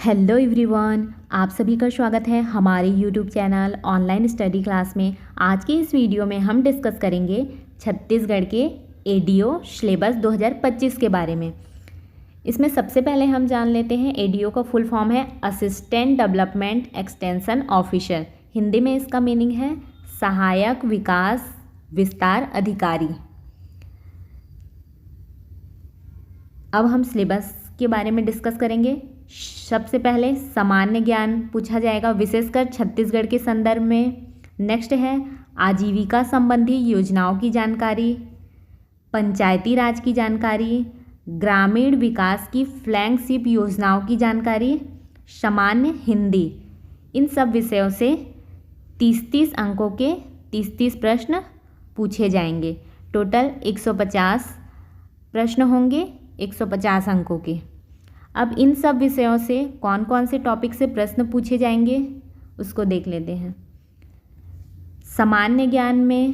Hello everyone, आप सभी का स्वागत है हमारे YouTube channel online study class में। आज के इस वीडियो में हम डिस्कस करेंगे छत्तीसगढ़ के एडीओ सिलेबस 2025 के बारे में। इसमें सबसे पहले हम जान लेते हैं एडीओ का फुल फॉर्म है assistant development extension officer. Hindi में इसका मीनिंग है सहायक विकास विस्तार अधिकारी। अब हम सिलेबस के बारे में डिस्कस करेंगे। सबसे पहले सामान्य ज्ञान पूछा जाएगा, विशेषकर छत्तीसगढ़ के संदर्भ में। नेक्स्ट है आजीविका संबंधी योजनाओं की जानकारी, पंचायती राज की जानकारी, ग्रामीण विकास की फ्लैगशिप योजनाओं की जानकारी, सामान्य हिंदी। इन सब विषयों से 30-30 अंकों के 30-30 प्रश्न पूछे जाएंगे। टोटल 150 प्रश्न होंगे 150 अंकों के। अब इन सब विषयों से कौन कौन से टॉपिक से प्रश्न पूछे जाएंगे उसको देख लेते हैं। सामान्य ज्ञान में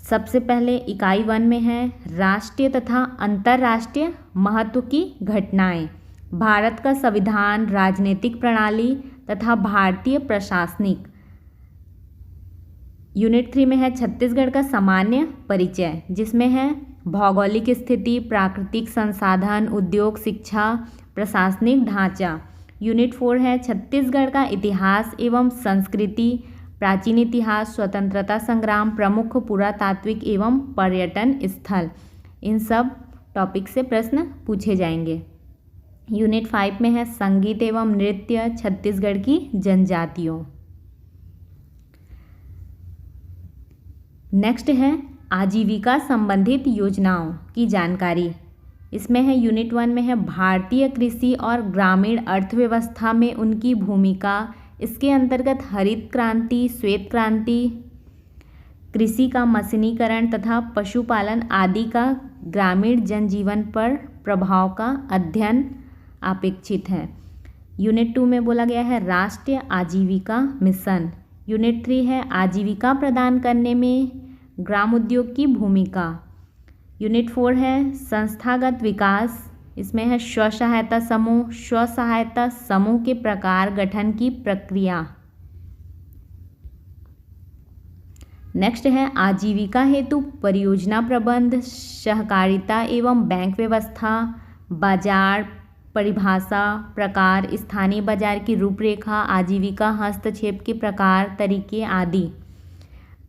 सबसे पहले इकाई 1 में है राष्ट्रीय तथा अंतर्राष्ट्रीय महत्व की घटनाएं, भारत का संविधान, राजनीतिक प्रणाली तथा भारतीय प्रशासनिक। यूनिट 3 में है छत्तीसगढ़ का सामान्य परिचय, जिसमें है भौगोलिक स्थिति, प्राकृतिक संसाधन, उद्योग, शिक्षा, प्रशासनिक ढांचा। यूनिट 4 है छत्तीसगढ़ का इतिहास एवं संस्कृति, प्राचीन इतिहास, स्वतंत्रता संग्राम, प्रमुख पुरातात्विक एवं पर्यटन स्थल। इन सब टॉपिक से प्रश्न पूछे जाएंगे। यूनिट 5 में है संगीत एवं नृत्य, छत्तीसगढ़ की जनजातियों। नेक्स्ट है आजीविका संबंधित योजनाओं की जानकारी। इसमें है यूनिट 1 में है भारतीय कृषि और ग्रामीण अर्थव्यवस्था में उनकी भूमिका। इसके अंतर्गत हरित क्रांति, श्वेत क्रांति, कृषि का मशीनीकरण तथा पशुपालन आदि का ग्रामीण जनजीवन पर प्रभाव का अध्ययन अपेक्षित है। यूनिट 2 में बोला गया है राष्ट्रीय आजीविका मिशन। यूनिट 3 है आजीविका प्रदान करने में ग्राम उद्योग की भूमिका। यूनिट 4 है संस्थागत विकास। इसमें है स्व सहायता समूह के प्रकार, गठन की प्रक्रिया। नेक्स्ट है आजीविका हेतु परियोजना प्रबंध, सहकारिता एवं बैंक व्यवस्था, बाजार परिभाषा, प्रकार, स्थानीय बाजार की रूपरेखा, आजीविका हस्तक्षेप के प्रकार, तरीके आदि,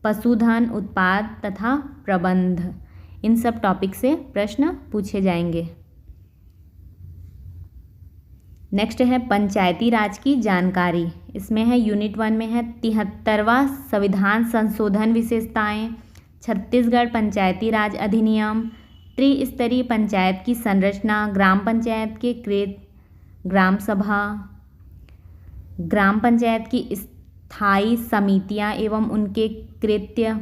पशुधन उत्पाद तथा प्रबंध। इन सब टॉपिक से प्रश्न पूछे जाएंगे। नेक्स्ट है पंचायती राज की जानकारी। इसमें है यूनिट 1 में है 73वां संविधान संशोधन विशेषताएं, छत्तीसगढ़ पंचायती राज अधिनियम, त्रिस्तरीय पंचायत की संरचना, ग्राम पंचायत के कृत, ग्राम सभा, ग्राम पंचायत की स्थायी समितियां एवं उनके कृत्य,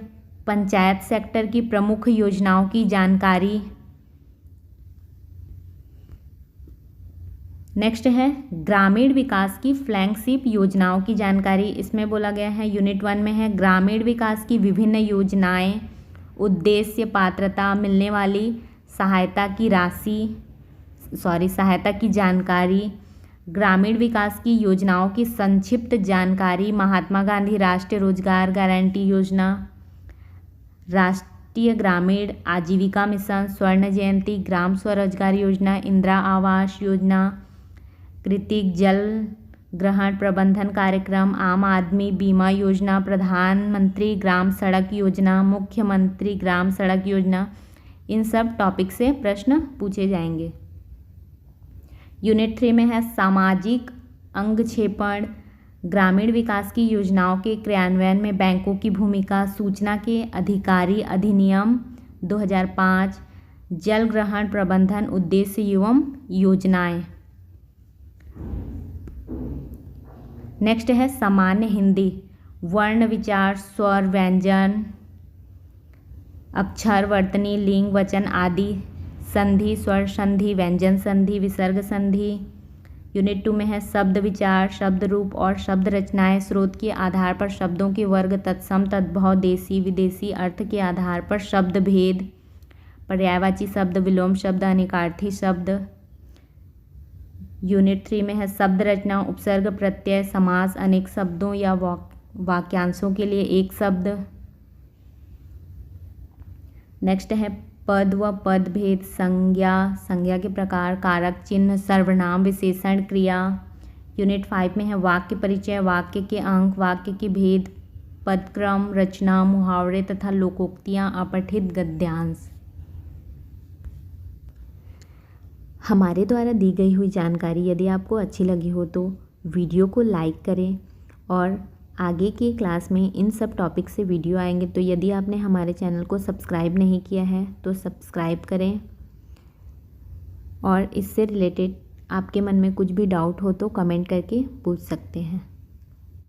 पंचायत सेक्टर की प्रमुख योजनाओं की जानकारी। नेक्स्ट है ग्रामीण विकास की फ्लैगशिप योजनाओं की जानकारी। इसमें बोला गया है यूनिट 1 में है ग्रामीण विकास की विभिन्न योजनाएं, उद्देश्य, पात्रता, मिलने वाली सहायता की जानकारी, ग्रामीण विकास की योजनाओं की संक्षिप्त जानकारी, महात्मा गांधी राष्ट्रीय रोजगार गारंटी योजना, राष्ट्रीय ग्रामीण आजीविका मिशन, स्वर्ण जयंती, ग्राम स्वरोजगार योजना, इंदिरा आवास योजना, कृत्रिम जल ग्रहण प्रबंधन कार्यक्रम, आम आदमी बीमा योजना, प्रधानमंत्री ग्राम सड़क योजना, मुख्यमंत्री ग्राम सड़क योजना। इन सब टॉपिक से प्रश्न पूछे जाएंगे। यूनिट 3 में है सामाजिक अंगक्षेपण, ग्रामीण विकास की योजनाओं के क्रियान्वयन में बैंकों की भूमिका, सूचना के अधिकारी अधिनियम 2005, जल ग्रहण प्रबंधन उद्देश्य एवं योजनाएं। नेक्स्ट है सामान्य हिंदी, वर्ण विचार, स्वर, व्यंजन, अक्षर, वर्तनी, लिंग, वचन आदि, संधि, स्वर संधि, व्यंजन संधि, विसर्ग संधि। यूनिट 2 में है शब्द विचार, शब्द रूप और शब्द रचनाएं, स्रोत के आधार पर शब्दों के वर्ग, तत्सम तद्भव, देसी विदेशी, अर्थ के आधार पर शब्द भेद, पर्यायवाची शब्द, विलोम शब्द, अनेकार्थी शब्द। यूनिट 3 में है शब्द रचना, उपसर्ग, प्रत्यय, समास, अनेक शब्दों या वाक्यांशों के लिए एक शब्द। नेक्स्ट है पद व पद भेद, संज्ञा, संज्ञा के प्रकार, कारक चिन्ह, सर्वनाम, विशेषण, क्रिया। यूनिट 5 में है वाक्य परिचय, वाक्य के अंक, वाक्य के भेद, पदक्रम, रचना, मुहावरे तथा लोकोक्तियाँ, अपठित गद्यांश। हमारे द्वारा दी गई हुई जानकारी यदि आपको अच्छी लगी हो तो वीडियो को लाइक करें और आगे की क्लास में इन सब टॉपिक से वीडियो आएंगे। तो यदि आपने हमारे चैनल को सब्सक्राइब नहीं किया है तो सब्सक्राइब करें और इससे रिलेटेड आपके मन में कुछ भी डाउट हो तो कमेंट करके पूछ सकते हैं।